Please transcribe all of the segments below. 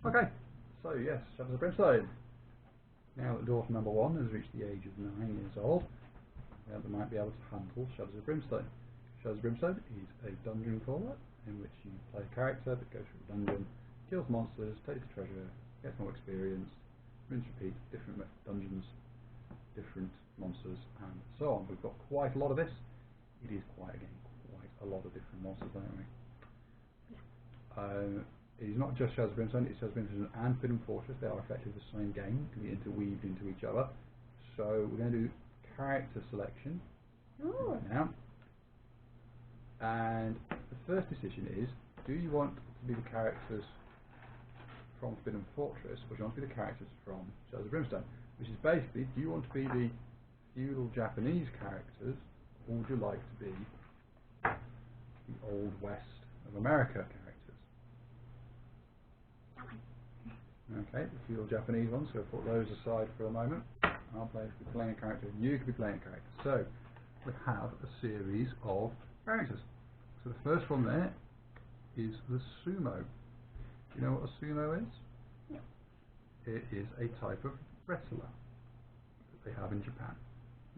Okay, so yes, Shadows of Brimstone. Now that daughter number 1 has reached the age of 9 years old, they might be able to handle Shadows of Brimstone. Shadows of Brimstone is a dungeon crawler in which you play a character that goes through a dungeon, kills monsters, takes the treasure, gets more experience, rinse repeat, different dungeons, different monsters, and so on. We've got quite a lot of this. It is quite a lot of different monsters, don't we? It is not just Shadows of Brimstone, it's Shadows of Brimstone and Forbidden Fortress. They are effectively the same game, can be interweaved into each other. So we're going to do character selection right now. And the first decision is, do you want to be the characters from Forbidden Fortress, or do you want to be the characters from Shadows of Brimstone? Which is basically, do you want to be the feudal Japanese characters, or would you like to be the Old West of America characters? Okay, the feudal Japanese ones, so put those aside for a moment. I'll be playing a character, and you could be playing a character. So, we have a series of characters. So the first one there is the sumo. Do you know what a sumo is? No. It is a type of wrestler that they have in Japan.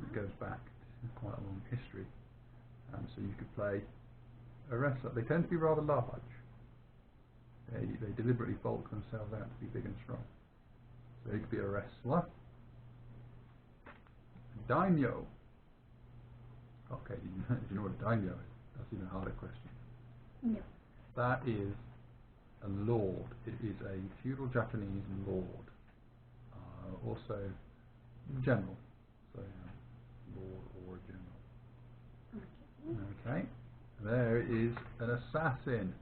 It goes back quite a long history. So you could play a wrestler. They tend to be rather large. They deliberately bulk themselves out to be big and strong. So you could be a wrestler. Daimyo. Okay, do you know what a daimyo is? That's even a harder question. No. That is a lord. It is a feudal Japanese lord. Also general. So lord or general. Okay. There is an assassin,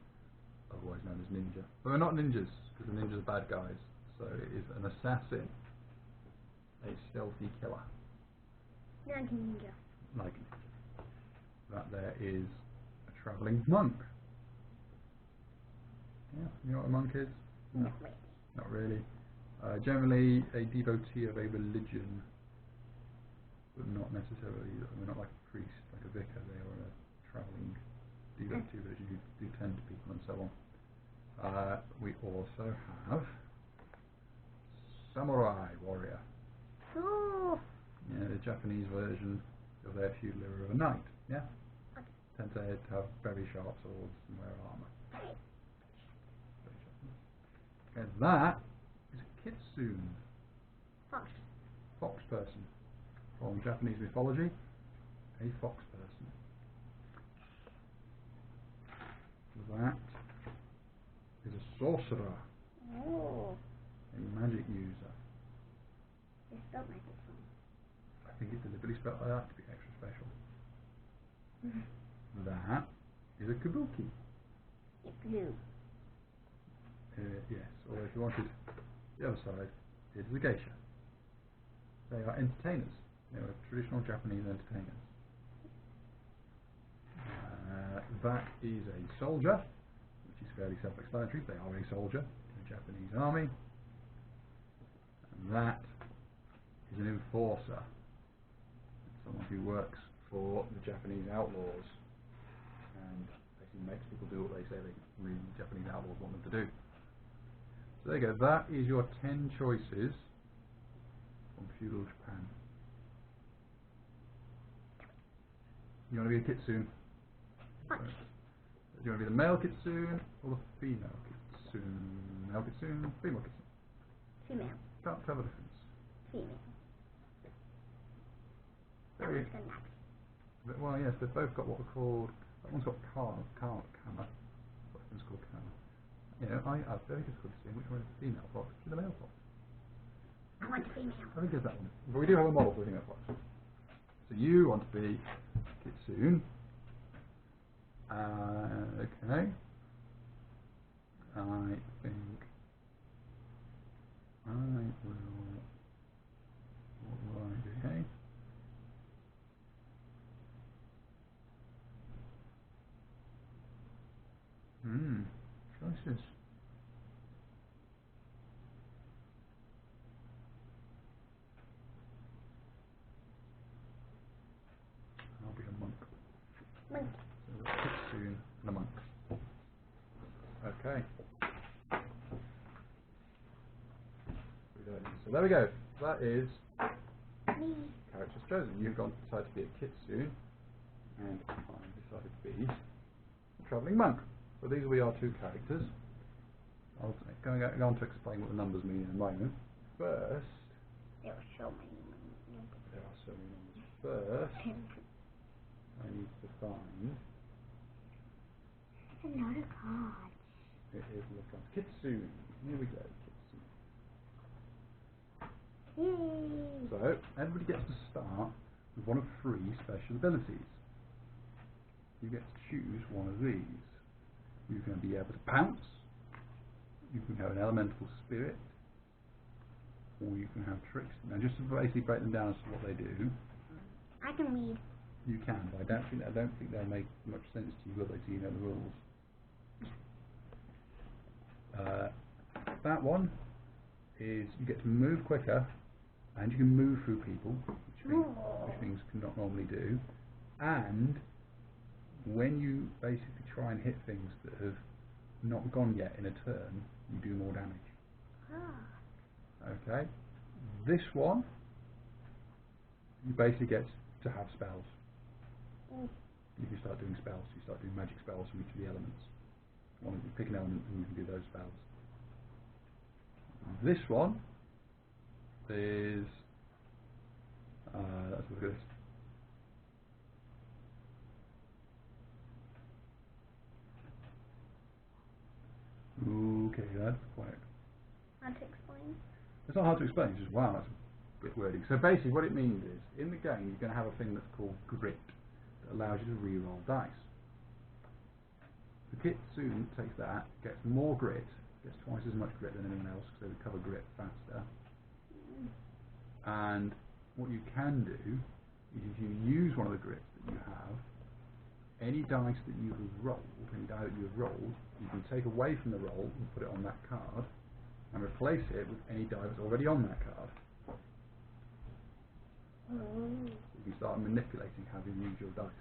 otherwise known as ninja. But we're not ninjas, because the ninjas are bad guys. So it is an assassin. A stealthy killer. Like a ninja. Like a ninja. That there is a travelling monk. Yeah, you know what a monk is? Not really. Not really. Generally a devotee of a religion, but not necessarily, they're not like a priest, like a vicar. They are a travelling devotee of religion who do tend to people and so on. We also have samurai warrior. Oh. Yeah, the Japanese version of their feudal era of a knight. Yeah. Okay. Tend to have very sharp swords and wear armour. Okay, that is a Kitsune. Fox. Fox person. From Japanese mythology, a fox person. That is a sorcerer. Oh. A magic user. They spelled magic wrong. I think it's deliberately spelled like that to be extra special. That is a kabuki. It's blue. Yes, or if you wanted the other side, it is a geisha. They are entertainers. They are traditional Japanese entertainers. That is a soldier, which is fairly self-explanatory. They are a soldier in the Japanese army. And that is an enforcer. Someone who works for the Japanese outlaws and basically makes people do what they say the Japanese outlaws want them to do. So there you go. That is your 10 choices from feudal Japan. You want to be a Kitsune? Fox. Do you want to be the male Kitsune or the female Kitsune? Male Kitsune, female Kitsune? Female. Can't tell the difference. Female. That Very, one's got nuts. well, yes, they've both got what we're called. That one's got kama. That one's called kama. You know, I have very difficult to see which one is the female fox, which is the male fox. I want the female. I think it's that one. But we do have a model for the female fox. So you want to be Kitsune. Okay. I think I will. What will I do? Okay. Choices. I'll be a monk. Monk. So a Kitsune and a monk. Okay. there we go. That is Me. characters chosen. You've gone decided to be a Kitsune, and I decided to be a travelling monk. So these will be our two characters. I'll go on to explain what the numbers mean in a moment. First, There are so many numbers. there are so many numbers. First, I need to find. It's another card. It is the Kitsune. Here we go. Kitsune. Yay! So everybody gets to start with one of 3 special abilities. You get to choose one of these. You can be able to pounce. You can have an elemental spirit, or you can have tricks. Now, just to basically break them down as to what they do, I can read. you can, but I don't think they'll make much sense to you, will they? Do you know the rules? That one is you get to move quicker, and you can move through people, which things cannot normally do. And when you basically try and hit things that have not gone yet in a turn, you do more damage. Okay. This one, you basically get to have spells. You can start doing spells. You start doing magic spells from each of the elements. You pick an element and you can do those spells. This one is let's look at this. Okay, that's quite. How to explain? It's not hard to explain. It's just wow, that's a bit wordy. So basically, what it means is, in the game, you're going to have a thing that's called grit that allows you to re-roll dice. The Kitsune takes that, gets more grit, gets twice as much grit than anyone else because they recover grit faster. And what you can do is, if you use one of the grits that you have, any dice that you have rolled, any die that you have rolled, you can take away from the roll and put it on that card, and replace it with any die that's already on that card. You can start manipulating how you use your dice.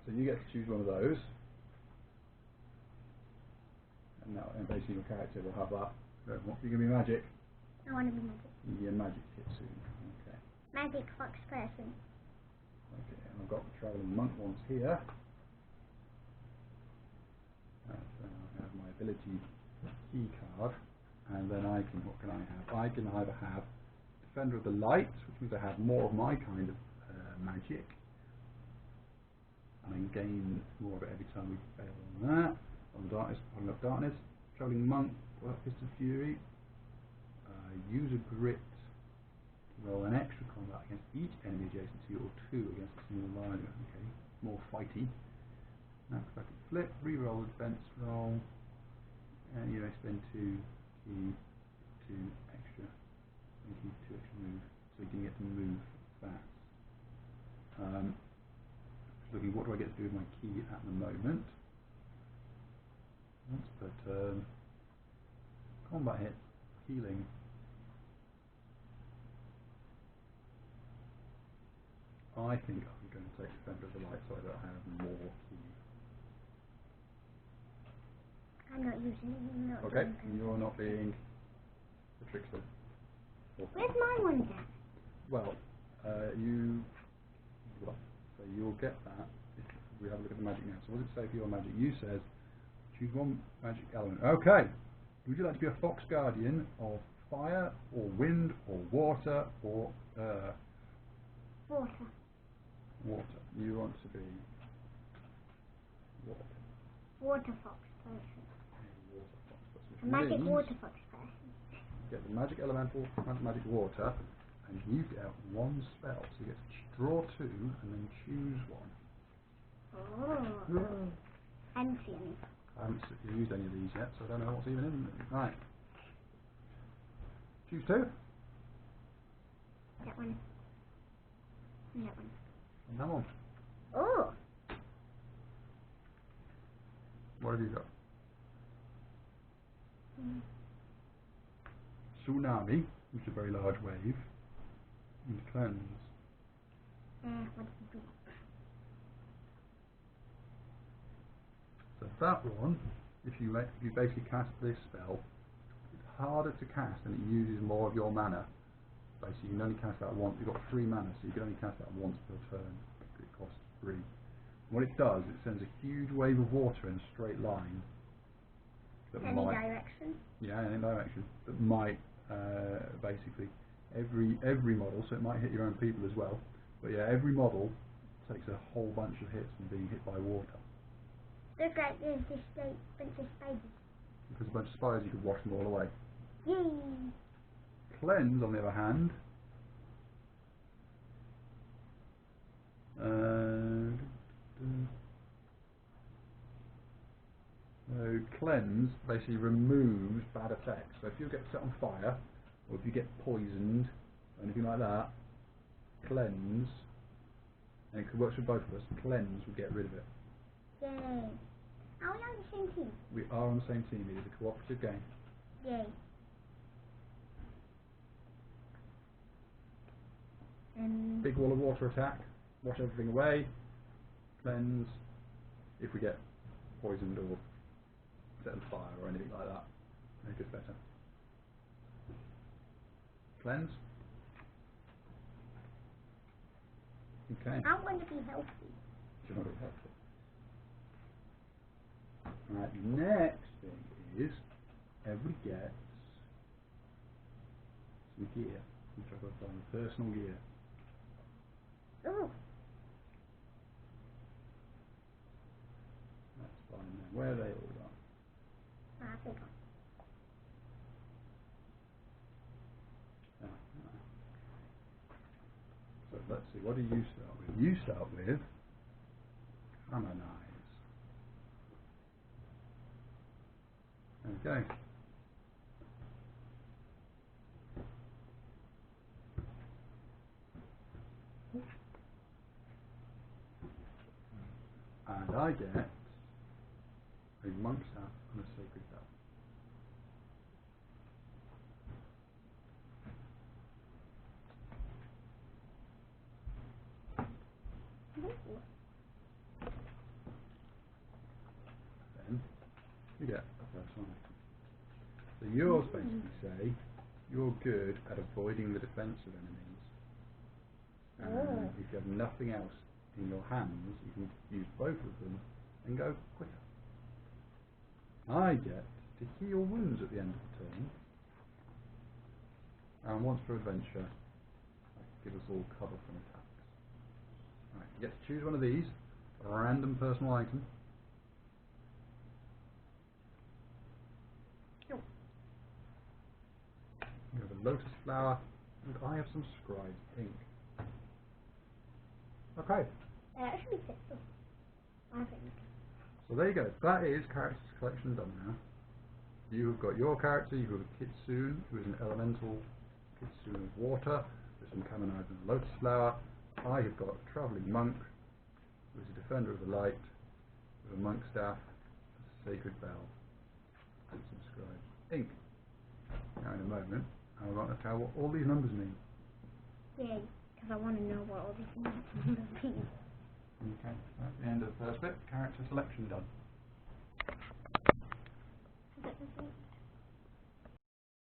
So you get to choose one of those, and basically your character will have that. You're going to be magic. I want to be magic. You're magic Kitsune. Okay. Magic fox person. Okay, and I've got the travelling monk ones here. I have my ability key card, and then what can I have? I can either have Defender of the Light, which means I have more of my kind of magic, and I gain more of it every time we fail on that. On darkness, pulling up darkness. Travelling monk, Fist of Fury. Use a grit to roll an extra combat against each enemy adjacent to you, or 2 against a single line. Okay, more fighty. Acrobatic flip, re-roll the defense roll, and you may spend 2 key, 2 extra moves, so you can get to move fast. Just looking, what do I get to do with my key at the moment? Let's put combat hit, healing. I think I'm going to take Defender of the Light so I don't have more key. I'm not using it. Okay, you're not being the trickster. Where's my one at? Well, so you'll get that if we have a look at the magic now. So what does it say for your magic? You says choose one magic element. Okay. Would you like to be a fox guardian of fire, or wind, or water, or Water. water? You want to be what? Water fox person. Water fox person. A magic Means water fox person. you get the magic elemental, magic water, and you get 1 spell. So you get to draw 2 and then choose one. Oh. I haven't seen any. I haven't used any of these yet, so I don't know what's even in them. Right. Choose 2. That one. And that one. And that one. Oh. What have you got? Tsunami, which is a very large wave, and cleanse. What does it do? So that one, if you basically cast this spell, it harder to cast and it uses more of your mana. Basically, you can only cast that once. You've got 3 mana, so you can only cast that once per turn. It costs 3. And what it does, it sends a huge wave of water in a straight line. Any direction? Yeah, any direction. That might basically every model, so it might hit your own people as well. But yeah, every model takes a whole bunch of hits from being hit by water. Look like there's this bunch of spiders. If there's a bunch of spiders, you could wash them all away. Yay! Cleanse, on the other hand, so cleanse basically removes bad effects. So if you get set on fire, or if you get poisoned, or anything like that, cleanse, and it works for both of us, cleanse will get rid of it. Yay! Are we on the same team? We are on the same team, it is a cooperative game. Yay. Big wall of water attack, wash everything away, cleanse, if we get poisoned or set on fire or anything like that, make it better. Cleanse. Okay. I want to be healthy. Do you want to be helpful? Right, next thing is everybody gets some gear, which I've got on personal gear. Ooh. That's fine then. Where are they all gone? I think. So let's see, what do you start with? You start with Harmonize. Okay. And I get a monk staff and a sacred bell. Then you get a personal item. So yours basically say you're good at avoiding the defense of enemies. And if you have nothing else in your hands, you can use both of them and go quicker. I get to heal wounds at the end of the turn. And once per adventure, give us all cover from attacks. Right, you get to choose one of these, a random personal item. No. You have a lotus flower, and I have some scribe ink. Okay, That should be fit. I think. so there you go. That is character selection done now. You have got your character, you've got a Kitsune, who is an elemental Kitsune of water, with some camonite and a lotus flower. I have got a travelling monk, who is a defender of the light, with a monk staff, a sacred bell, and some scribe ink. Now in a moment, I'm going to tell what all these numbers mean. Yay. Because I want to know what all these numbers mean. Okay, that's the end of the first bit. Character selection done. Is it the same?